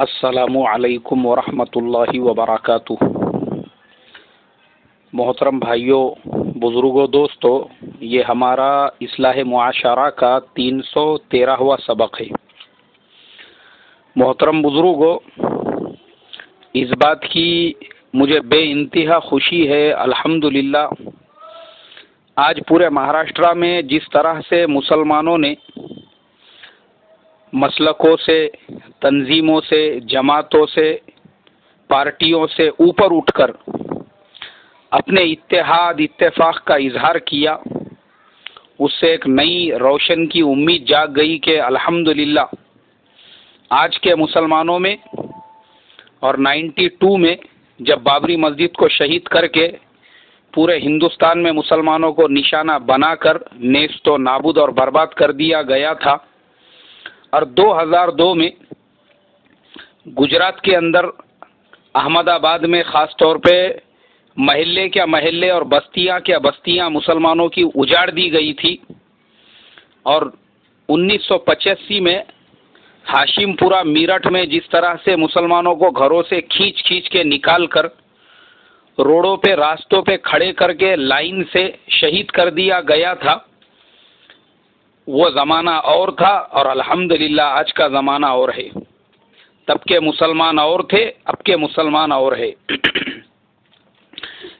السلام علیکم ورحمۃ اللہ وبرکاتہ۔ محترم بھائیوں، بزرگوں، دوستو، یہ ہمارا اصلاح معاشرہ کا 313واں سبق ہے۔ محترم بزرگوں، اس بات کی مجھے بے انتہا خوشی ہے، الحمدللہ آج پورے مہاراشٹرا میں جس طرح سے مسلمانوں نے مسلکوں سے، تنظیموں سے، جماعتوں سے، پارٹیوں سے اوپر اٹھ کر اپنے اتحاد اتفاق کا اظہار کیا، اس سے ایک نئی روشن کی امید جاگ گئی کہ الحمدللہ آج کے مسلمانوں میں اور 92 میں جب بابری مسجد کو شہید کر کے پورے ہندوستان میں مسلمانوں کو نشانہ بنا کر نیست و نابود اور برباد کر دیا گیا تھا، اور 2002 میں گجرات کے اندر احمد آباد میں خاص طور پہ محلے کیا محلے اور بستیاں کیا بستیاں مسلمانوں کی اجاڑ دی گئی تھی، اور 1985 میں ہاشم پورہ میرٹھ میں جس طرح سے مسلمانوں کو گھروں سے کھینچ کے نکال کر روڈوں پہ راستوں پہ کھڑے کر کے لائن سے شہید کر دیا گیا تھا، وہ زمانہ اور تھا، اور الحمدللہ آج کا زمانہ اور ہے۔ تب کے مسلمان اور تھے، اب کے مسلمان اور ہے۔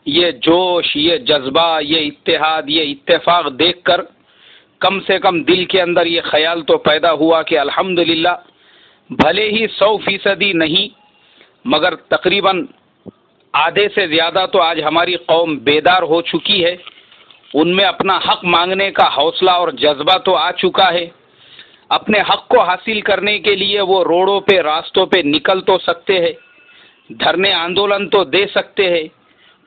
یہ جوش، یہ جذبہ، یہ اتحاد، یہ اتفاق دیکھ کر کم سے کم دل کے اندر یہ خیال تو پیدا ہوا کہ الحمدللہ بھلے ہی 100% نہیں، مگر تقریباً آدھے سے زیادہ تو آج ہماری قوم بیدار ہو چکی ہے، ان میں اپنا حق مانگنے کا حوصلہ اور جذبہ تو آ چکا ہے، اپنے حق کو حاصل کرنے کے لیے وہ روڈوں پہ راستوں پہ نکل تو سکتے ہیں، دھرنے آندولن تو دے سکتے ہیں۔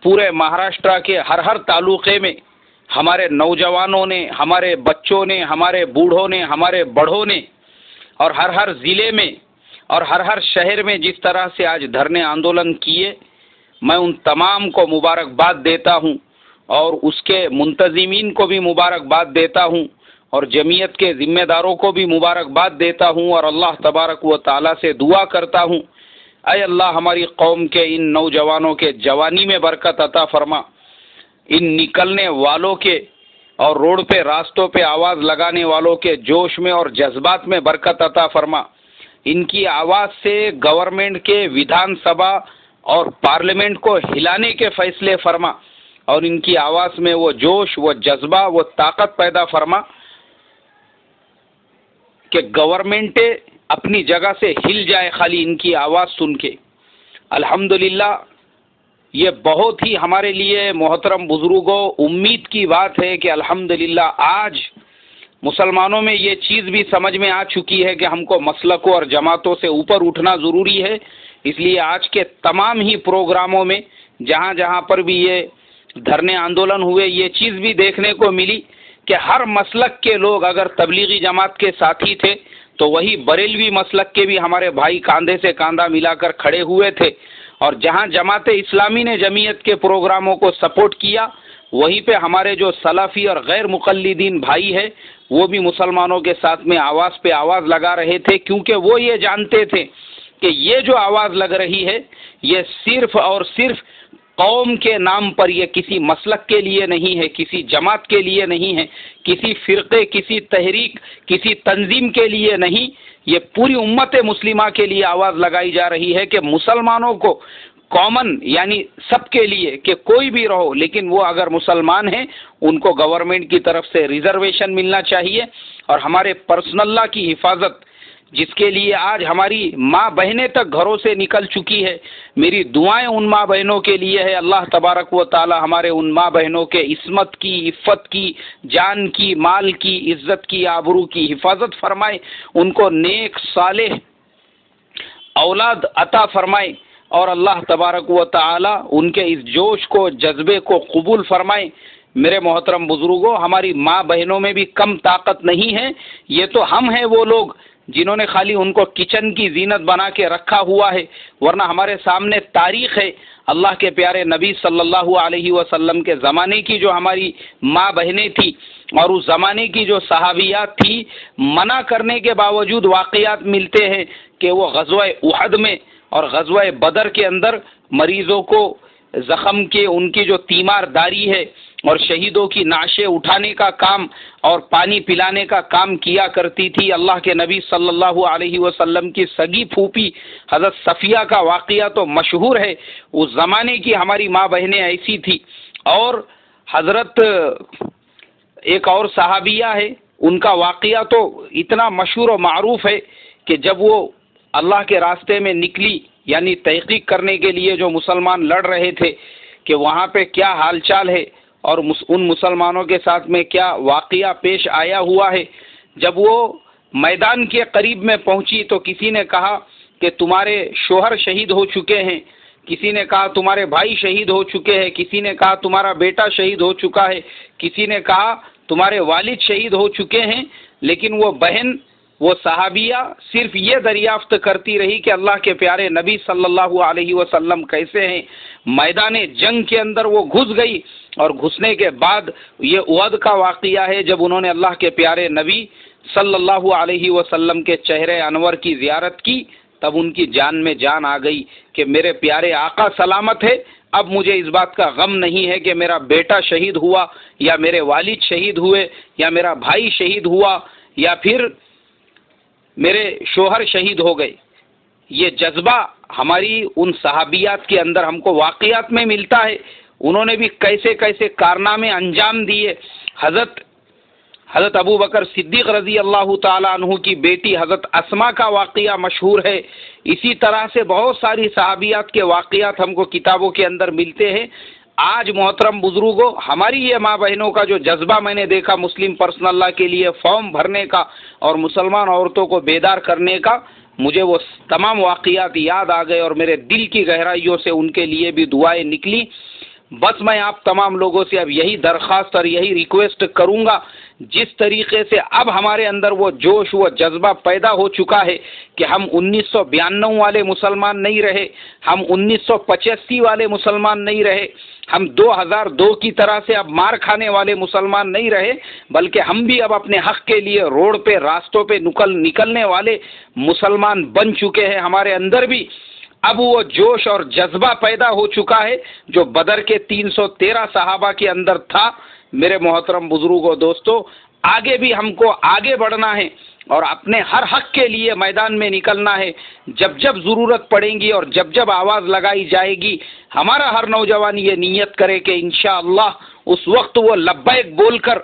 پورے مہاراشٹرا کے ہر تعلقے میں ہمارے نوجوانوں نے، ہمارے بچوں نے، ہمارے بوڑھوں نے، ہمارے بڑھوں نے، اور ہر ضلع میں اور ہر شہر میں جس طرح سے آج دھرنے آندولن کیے، میں ان تمام کو مبارکباد دیتا ہوں، اور اس کے منتظمین کو بھی مبارکباد دیتا ہوں، اور جمعیت کے ذمہ داروں کو بھی مبارکباد دیتا ہوں، اور اللہ تبارک و تعالیٰ سے دعا کرتا ہوں، اے اللہ ہماری قوم کے ان نوجوانوں کے جوانی میں برکت عطا فرما، ان نکلنے والوں کے اور روڈ پہ راستوں پہ آواز لگانے والوں کے جوش میں اور جذبات میں برکت عطا فرما، ان کی آواز سے گورنمنٹ کے ویدھان سبھا اور پارلیمنٹ کو ہلانے کے فیصلے فرما، اور ان کی آواز میں وہ جوش، وہ جذبہ، وہ طاقت پیدا فرما کہ گورنمنٹ اپنی جگہ سے ہل جائے خالی ان کی آواز سن کے۔ الحمدللہ یہ بہت ہی ہمارے لیے محترم بزرگوں امید کی بات ہے کہ الحمدللہ آج مسلمانوں میں یہ چیز بھی سمجھ میں آ چکی ہے کہ ہم کو مسلکوں اور جماعتوں سے اوپر اٹھنا ضروری ہے، اس لیے آج کے تمام ہی پروگراموں میں جہاں پر بھی یہ دھرنے آندولن ہوئے، یہ چیز بھی دیکھنے کو ملی کہ ہر مسلک کے لوگ اگر تبلیغی جماعت کے ساتھی تھے تو وہی بریلوی مسلک کے بھی ہمارے بھائی کاندھے سے کاندھا ملا کر کھڑے ہوئے تھے، اور جہاں جماعت اسلامی نے جمعیت کے پروگراموں کو سپورٹ کیا، وہیں پہ ہمارے جو سلفی اور غیر مقلدین بھائی ہیں وہ بھی مسلمانوں کے ساتھ میں آواز پہ آواز لگا رہے تھے، کیونکہ وہ یہ جانتے تھے کہ یہ جو آواز لگ رہی ہے یہ صرف اور صرف قوم کے نام پر، یہ کسی مسلک کے لیے نہیں ہے، کسی جماعت کے لیے نہیں ہے، کسی فرقے، کسی تحریک، کسی تنظیم کے لیے نہیں، یہ پوری امت مسلمہ کے لیے آواز لگائی جا رہی ہے کہ مسلمانوں کو کامن، یعنی سب کے لیے کہ کوئی بھی رہو، لیکن وہ اگر مسلمان ہیں ان کو گورنمنٹ کی طرف سے ریزرویشن ملنا چاہیے، اور ہمارے پرسنل لا کی حفاظت جس کے لیے آج ہماری ماں بہنیں تک گھروں سے نکل چکی ہے، میری دعائیں ان ماں بہنوں کے لیے ہے، اللہ تبارک و تعالی ہمارے ان ماں بہنوں کے عصمت کی، عفت کی، جان کی، مال کی، عزت کی، آبرو کی حفاظت فرمائے، ان کو نیک صالح اولاد عطا فرمائے، اور اللہ تبارک و تعالی ان کے اس جوش کو، جذبے کو قبول فرمائے۔ میرے محترم بزرگوں، ہماری ماں بہنوں میں بھی کم طاقت نہیں ہے، یہ تو ہم ہیں وہ لوگ جنہوں نے خالی ان کو کچن کی زینت بنا کے رکھا ہوا ہے، ورنہ ہمارے سامنے تاریخ ہے اللہ کے پیارے نبی صلی اللہ علیہ وسلم کے زمانے کی جو ہماری ماں بہنیں تھیں اور اس زمانے کی جو صحابیات تھی، منع کرنے کے باوجود واقعات ملتے ہیں کہ وہ غزوہ احد میں اور غزوہ بدر کے اندر مریضوں کو زخم کے ان کی جو تیمار داری ہے اور شہیدوں کی نعشیں اٹھانے کا کام اور پانی پلانے کا کام کیا کرتی تھی۔ اللہ کے نبی صلی اللہ علیہ وسلم کی سگی پھوپھی حضرت صفیہ کا واقعہ تو مشہور ہے، اس زمانے کی ہماری ماں بہنیں ایسی تھی۔ اور حضرت ایک اور صحابیہ ہے، ان کا واقعہ تو اتنا مشہور و معروف ہے کہ جب وہ اللہ کے راستے میں نکلی، یعنی تحقیق کرنے کے لیے جو مسلمان لڑ رہے تھے کہ وہاں پہ کیا حال چال ہے اور ان مسلمانوں کے ساتھ میں کیا واقعہ پیش آیا ہوا ہے، جب وہ میدان کے قریب میں پہنچی تو کسی نے کہا کہ تمہارے شوہر شہید ہو چکے ہیں، کسی نے کہا تمہارے بھائی شہید ہو چکے ہیں، کسی نے کہا تمہارا بیٹا شہید ہو چکا ہے، کسی نے کہا تمہارے والد شہید ہو چکے ہیں، لیکن وہ بہن، وہ صحابیہ صرف یہ دریافت کرتی رہی کہ اللہ کے پیارے نبی صلی اللہ علیہ وسلم کیسے ہیں۔ میدان جنگ کے اندر وہ گھس گئی، اور گھسنے کے بعد یہ احد کا واقعہ ہے جب انہوں نے اللہ کے پیارے نبی صلی اللہ علیہ وسلم کے چہرے انور کی زیارت کی، تب ان کی جان میں جان آ گئی کہ میرے پیارے آقا سلامت ہے، اب مجھے اس بات کا غم نہیں ہے کہ میرا بیٹا شہید ہوا یا میرے والد شہید ہوئے یا میرا بھائی شہید ہوا یا پھر میرے شوہر شہید ہو گئے۔ یہ جذبہ ہماری ان صحابیات کے اندر ہم کو واقعات میں ملتا ہے، انہوں نے بھی کیسے کیسے کارنامے انجام دیے۔ حضرت ابو بکر صدیق رضی اللہ تعالیٰ عنہ کی بیٹی حضرت اسما کا واقعہ مشہور ہے۔ اسی طرح سے بہت ساری صحابیات کے واقعات ہم کو کتابوں کے اندر ملتے ہیں۔ آج محترم بزرگوں، ہماری یہ ماں بہنوں کا جو جذبہ میں نے دیکھا مسلم پرسنل لا کے لیے فارم بھرنے کا اور مسلمان عورتوں کو بیدار کرنے کا، مجھے وہ تمام واقعات یاد آ گئے اور میرے دل کی گہرائیوں سے ان کے لیے بھی دعائیں نکلی۔ بس میں آپ تمام لوگوں سے اب یہی درخواست اور یہی ریکویسٹ کروں گا، جس طریقے سے اب ہمارے اندر وہ جوش، وہ جذبہ پیدا ہو چکا ہے کہ ہم 1992 والے مسلمان نہیں رہے، ہم 1985 والے مسلمان نہیں رہے، ہم 2002 کی طرح سے اب مار کھانے والے مسلمان نہیں رہے، بلکہ ہم بھی اب اپنے حق کے لیے روڈ پہ، راستوں پہ نکلنے والے مسلمان بن چکے ہیں۔ ہمارے اندر بھی اب وہ جوش اور جذبہ پیدا ہو چکا ہے جو بدر کے 313 صحابہ کے اندر تھا۔ میرے محترم بزرگوں، دوستو، آگے بھی ہم کو آگے بڑھنا ہے اور اپنے ہر حق کے لیے میدان میں نکلنا ہے۔ جب جب ضرورت پڑے گی اور جب جب آواز لگائی جائے گی، ہمارا ہر نوجوان یہ نیت کرے کہ انشاءاللہ اس وقت وہ لبیک بول کر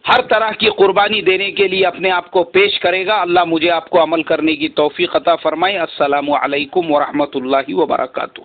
ہر طرح کی قربانی دینے کے لیے اپنے آپ کو پیش کرے گا۔ اللہ مجھے آپ کو عمل کرنے کی توفیق عطا فرمائے۔ السلام علیکم ورحمۃ اللہ وبرکاتہ۔